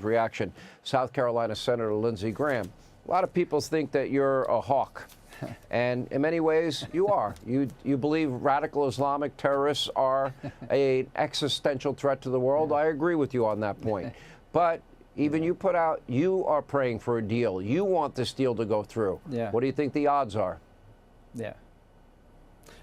reaction. South Carolina Senator Lindsey Graham. A lot of people think that you're a hawk, and in many ways you are. You believe radical Islamic terrorists are an existential threat to the world. I agree with you on that point. But even you put out, you are praying for a deal. You want this deal to go through. Yeah. What do you think the odds are? Yeah.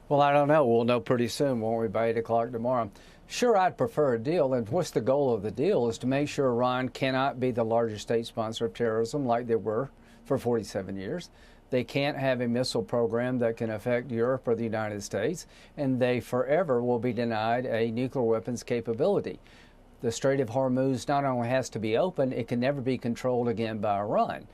Well, I don't know. We'll know pretty soon, won't we, by 8 o'clock tomorrow? Sure, I'd prefer a deal. And what's the goal of the deal is to make sure Iran cannot be the largest state sponsor of terrorism like they were for 47 years. They can't have a missile program that can affect Europe or the United States. And they forever will be denied a nuclear weapons capability. The Strait of Hormuz not only has to be open, it can never be controlled again by Iran.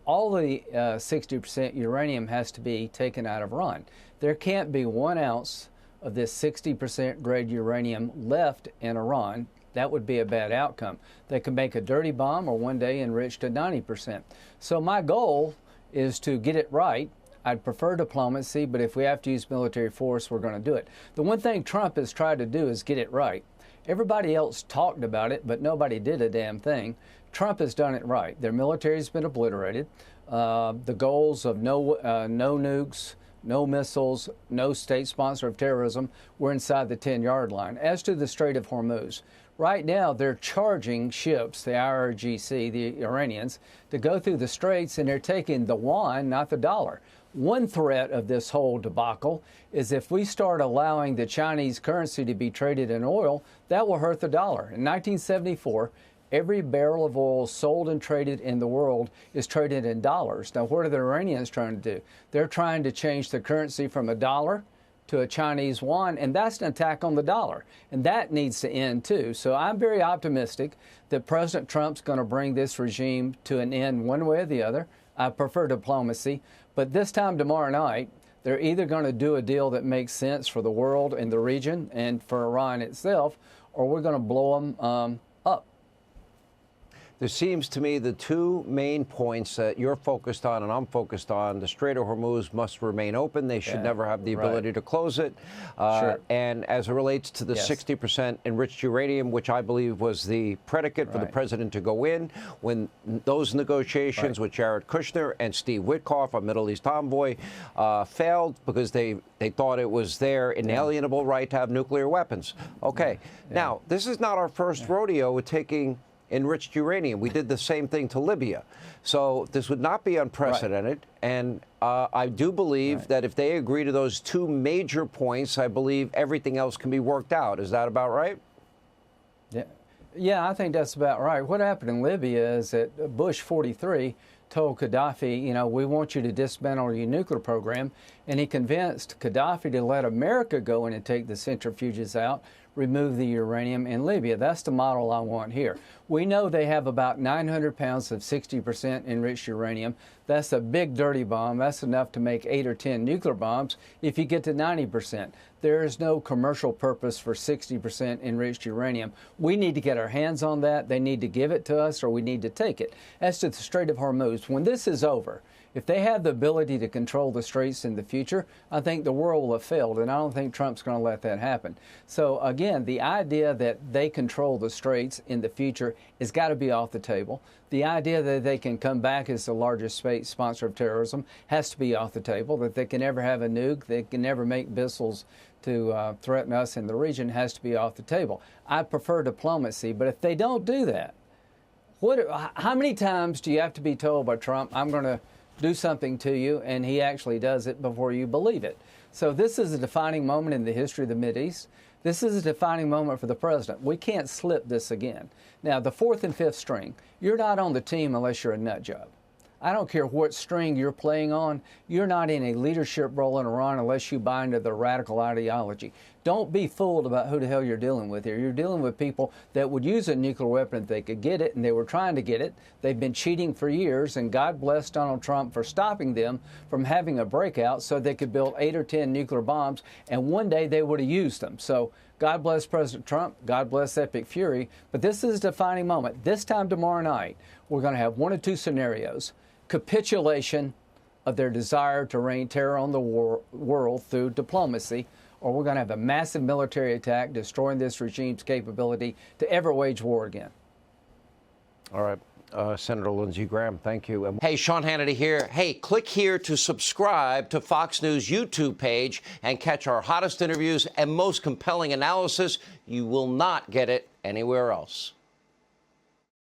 All the 60% uranium has to be taken out of Iran. There can't be 1 ounce of this 60% grade uranium left in Iran. That would be a bad outcome. They can make a dirty bomb or one day enrich to 90%. So my goal is to get it right. I'd prefer diplomacy, but if we have to use military force, we're going to do it. The one thing Trump has tried to do is get it right. Everybody else talked about it, but nobody did a damn thing. Trump has done it right. Their military has been obliterated. The goals of no nukes, no missiles, no state sponsor of terrorism were inside the 10-yard line. As to the Strait of Hormuz, right now they're charging ships, the IRGC, the Iranians, to go through the straits, and they're taking the yuan, not the dollar. One threat of this whole debacle is if we start allowing the Chinese currency to be traded in oil, that will hurt the dollar. In 1974, every barrel of oil sold and traded in the world is traded in dollars. Now, what are the Iranians trying to do? They're trying to change the currency from a dollar to a Chinese yuan, and that's an attack on the dollar. And that needs to end, too. So I'm very optimistic that President Trump's going to bring this regime to an end one way or the other. I prefer diplomacy. But this time tomorrow night, they're either going to do a deal that makes sense for the world and the region and for Iran itself, or we're going to blow them up. There seems to me the two main points that you're focused on and I'm focused on, the Strait of Hormuz must remain open. They should never have the ability to close it. Sure. And as it relates to the 60% enriched uranium, which I believe was the predicate for the president to go in, when those negotiations with Jared Kushner and Steve Witkoff, our Middle East envoy, failed because they thought it was their inalienable right to have nuclear weapons. Okay. Now, this is not our first rodeo with taking enriched uranium. We did the same thing to Libya. So this would not be unprecedented. And I do believe that if they agree to those two major points, I believe everything else can be worked out. Is that about right? Yeah, I think that's about right. What happened in Libya is that Bush 43 told Gaddafi, you know, we want you to dismantle your nuclear program. And he convinced Gaddafi to let America go in and take the centrifuges out, remove the uranium in Libya. That's the model I want here. We know they have about 900 pounds of 60% enriched uranium. That's a big dirty bomb. That's enough to make 8 or 10 nuclear bombs if you get to 90%. There is no commercial purpose for 60% enriched uranium. We need to get our hands on that. They need to give it to us, or we need to take it. As to the Strait of Hormuz, when this is over, if they have the ability to control the straits in the future, I think the world will have failed, and I don't think Trump's going to let that happen. So, again, the idea that they control the straits in the future has got to be off the table. The idea that they can come back as the largest state sponsor of terrorism has to be off the table, that they can never have a nuke, they can never make missiles to threaten us in the region has to be off the table. I prefer diplomacy, but if they don't do that, how many times do you have to be told by Trump, I'm going to do something to you, and he actually does it before you believe it? So this is a defining moment in the history of the Mideast. This is a defining moment for the president. We can't slip this again. Now, the fourth and fifth string, you're not on the team unless you're a nut job. I don't care what string you're playing on. You're not in a leadership role in Iran unless you buy into the radical ideology. Don't be fooled about who the hell you're dealing with here. You're dealing with people that would use a nuclear weapon if they could get it, and they were trying to get it. They've been cheating for years, and God bless Donald Trump for stopping them from having a breakout so they could build 8 or 10 nuclear bombs, and one day they would have used them. So God bless President Trump. God bless Epic Fury. But this is a defining moment. This time tomorrow night, we're going to have one of two scenarios. Capitulation of their desire to rain terror on the world through diplomacy, or we're going to have a massive military attack destroying this regime's capability to ever wage war again. All right. Senator Lindsey Graham, thank you. Hey, Sean Hannity here. Hey, click here to subscribe to Fox News YouTube page and catch our hottest interviews and most compelling analysis. You will not get it anywhere else.